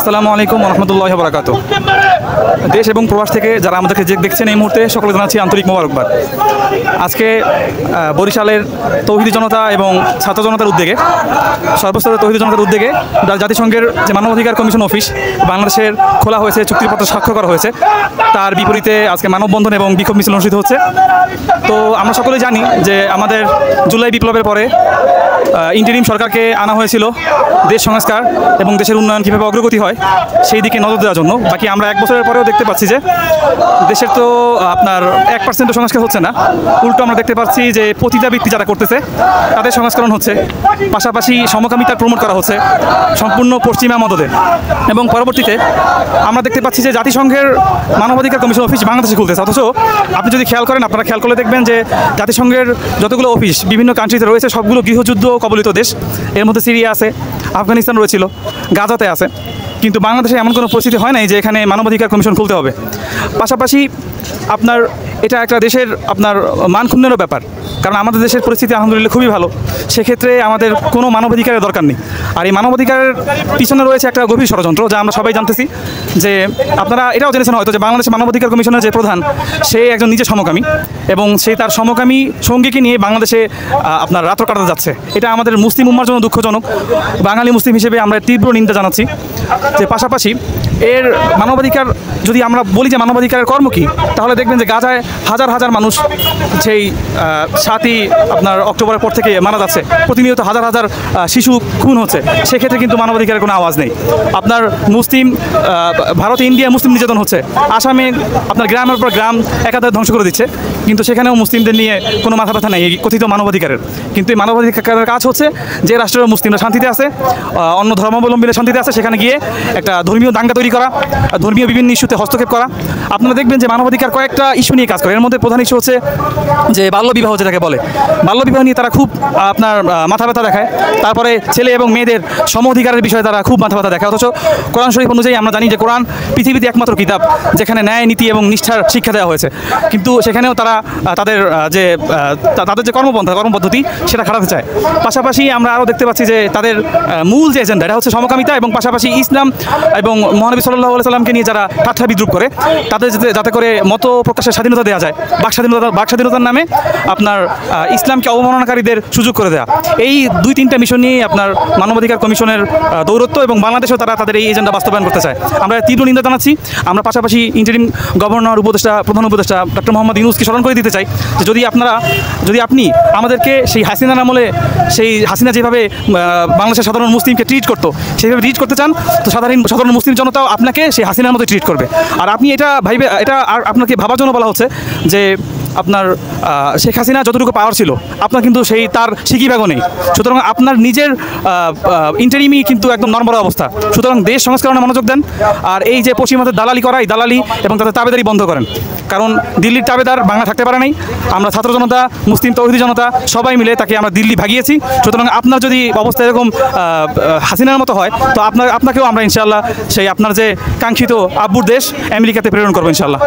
আসসালামু আলাইকুম রহমতুল্লাহি ওয়া বারাকাতুহু। দেশ এবং প্রবাস থেকে যারা আমাদেরকে দেখছেন এই মুহূর্তে সকলে জানাচ্ছি আন্তরিক মোবারকবাদ। আজকে বরিশালের তৌহিদি জনতা এবং ছাত্র জনতার উদ্যোগে, সর্বস্তরের তৌহিদি জনতার উদ্যোগে জাতিসংঘের যে মানবাধিকার কমিশন অফিস বাংলাদেশের খোলা হয়েছে, চুক্তিপত্র স্বাক্ষর করা হয়েছে, তার বিপরীতে আজকে মানববন্ধন এবং বিক্ষোভ মিছিল অনুষ্ঠিত হচ্ছে। তো আমরা সকলে জানি যে আমাদের জুলাই বিপ্লবের পরে ইন্টারিম সরকারকে আনা হয়েছিল দেশ সংস্কার এবং দেশের উন্নয়ন কীভাবে অগ্রগতি হয় সেই দিকে নজর দেওয়ার জন্য। বাকি আমরা এক বছরের পরেও দেখতে পাচ্ছি যে দেশের তো আপনার 1% সংস্কার হচ্ছে না, উল্টো আমরা দেখতে পাচ্ছি যে পতিতাবৃত্তি যারা করতেছে তাদের সংস্করণ হচ্ছে, পাশাপাশি সমকামিতার প্রমোট করা হচ্ছে সম্পূর্ণ পশ্চিমা মদদে। এবং পরবর্তীতে আমরা দেখতে পাচ্ছি যে জাতিসংঘের মানবাধিকার কমিশন অফিস বাংলাদেশে খুলতেছে, অথচ আপনি যদি খেয়াল করেন, আপনারা খেয়াল করলে দেখবেন যে জাতিসংঘের যতগুলো অফিস বিভিন্ন কান্ট্রিতে রয়েছে সবগুলো গৃহযুদ্ধ কবলিত দেশ। এর মধ্যে সিরিয়া আছে, আফগানিস্তান রয়েছিল, গাজাতে আছে, কিন্তু বাংলাদেশে এমন কোনো পরিস্থিতি হয় নাই যে এখানে মানবাধিকার কমিশন খুলতে হবে। পাশাপাশি আপনার এটা একটা দেশের আপনার মান ক্ষুণ্ণেরও ব্যাপার, কারণ আমাদের দেশের পরিস্থিতি আলহামদুলিল্লাহ খুবই ভালো, সেক্ষেত্রে আমাদের কোনো মানবাধিকারের দরকার নেই। আর এই মানবাধিকারের পিছনে রয়েছে একটা গভীর ষড়যন্ত্র, যা আমরা সবাই জানতেছি। যে আপনারা এটাও জেনেছেন হয়তো যে বাংলাদেশের মানবাধিকার কমিশনের যে প্রধান, সে একজন নিজে সমকামী এবং সে তার সমকামী সঙ্গীকে নিয়ে বাংলাদেশে আপনার রাত্র কাটাতে যাচ্ছে। এটা আমাদের মুসলিম উম্মার জন্য দুঃখজনক। বাঙালি মুসলিম হিসেবে আমরা তীব্র নিন্দা জানাচ্ছি। যে পাশাপাশি এর মানবাধিকার, যদি আমরা বলি যে মানবাধিকারের কর্ম কী, তাহলে দেখবেন যে গাজায় হাজার হাজার মানুষ সেই 7ই আপনার অক্টোবরের পর থেকে মারা যাচ্ছে, প্রতিনিয়ত হাজার হাজার শিশু খুন হচ্ছে, সেক্ষেত্রে কিন্তু মানবাধিকারের কোনো আওয়াজ নেই। আপনার মুসলিম ভারতে ইন্ডিয়া মুসলিম নির্যাতন হচ্ছে, আসামে আপনার গ্রামের পর গ্রাম একাধারে ধ্বংস করে দিচ্ছে, কিন্তু সেখানেও মুসলিমদের নিয়ে কোনো মাথা ব্যথা নেই এই কথিত মানবাধিকারের। কিন্তু এই মানবাধিকারের কাজ হচ্ছে যে রাষ্ট্রের মুসলিমরা শান্তিতে আছে, অন্য ধর্মাবলম্বীরা শান্তিতে আছে, সেখানে গিয়ে একটা ধর্মীয় দাঙ্গা তৈরি করা, ধর্মীয় বিভিন্ন ইস্যুতে হস্তক্ষেপ করা। আপনারা দেখবেন যে মানবাধিকার কয়েকটা ইস্যু নিয়ে কাজ করে। এর মধ্যে প্রধান ইস্যু হচ্ছে যে বাল্যবিবাহ, যেটাকে বলে বাল্যবিবাহ নিয়ে তারা খুব আপনার মাথা ব্যথা দেখায়। তারপরে ছেলে এবং মেয়েদের সম অধিকারের বিষয়ে তারা খুব মাথা ব্যথা দেখায়, অথচ কোরআন শরীফ অনুযায়ী আমরা জানি যে কোরআন পৃথিবীতে একমাত্র কিতাব যেখানে ন্যায়, নীতি এবং নিষ্ঠার শিক্ষা দেওয়া হয়েছে, কিন্তু সেখানেও তারা তাদের যে কর্মপদ্ধতি সেটা খাটাতে চায়। পাশাপাশি আমরা আরও দেখতে পাচ্ছি যে তাদের মূল যে এজেন্ডা, এটা হচ্ছে সমকামিতা, এবং পাশাপাশি ইসলাম এবং মহানবী সাল্লাল্লাহু আলাইহি সাল্লামকে নিয়ে যারা ঠাট্টা বিদ্রুপ করে, তাদের যাতে করে মত প্রকাশের স্বাধীনতা দেওয়া যায়, বাক স্বাধীনতার নামে আপনার ইসলামকে অবমাননাকারীদের সুযোগ করে দেওয়া। এই 2-3টা মিশন নিয়ে আপনার মানবাধিকার কমিশনের দৌরত্ব, এবং বাংলাদেশেও তারা তাদের এই এজেন্ডা বাস্তবায়ন করতে চায়। আমরা তীব্র নিন্দা জানাচ্ছি। আমরা পাশাপাশি ইন্টারিম গভর্নর প্রধান উপদেষ্টা ডক্টর মোহাম্মদ ইউনূসকে স্মরণ করে দিতে চাই যে যদি আপনি আমাদেরকে সেই হাসিনার আমলে, সেই হাসিনা যেভাবে বাংলাদেশের সাধারণ মুসলিমকে ট্রিট করতো সেইভাবে ট্রিট করতে চান, তো সাধারণ মুসলিম জনতাও আপনাকে সেই হাসিনার মতো ট্রিট করবে। আর আপনি এটা আর আপনাকে ভাবার জন্য বলা হচ্ছে যে আপনার শেখ হাসিনা যতটুকু পাওয়ার ছিল আপনার কিন্তু তার সিকিভাগও নেই। সুতরাং আপনার নিজের ইন্টারিমই কিন্তু একদম নরবরে অবস্থা। সুতরাং দেশ সংস্করণে মনোযোগ দেন, আর এই যে পশ্চিমাদের দালালি করা, এই দালালি এবং তাদের তাবেদারি বন্ধ করেন, কারণ দিল্লির তাবেদার বাংলা থাকতে পারে নাই। আমরা ছাত্র জনতা, মুসলিম তৌহিদি জনতা সবাই মিলে তাকে আমরা দিল্লি ভাগিয়েছি। সুতরাং আপনার যদি অবস্থা এরকম হাসিনার মতো হয়, তো আপনাকেও আমরা ইনশাআল্লাহ সেই আপনার যে কাঙ্ক্ষিত আব্বুর দেশ আমেরিকাতে প্রেরণ করবো ইনশাআল্লাহ।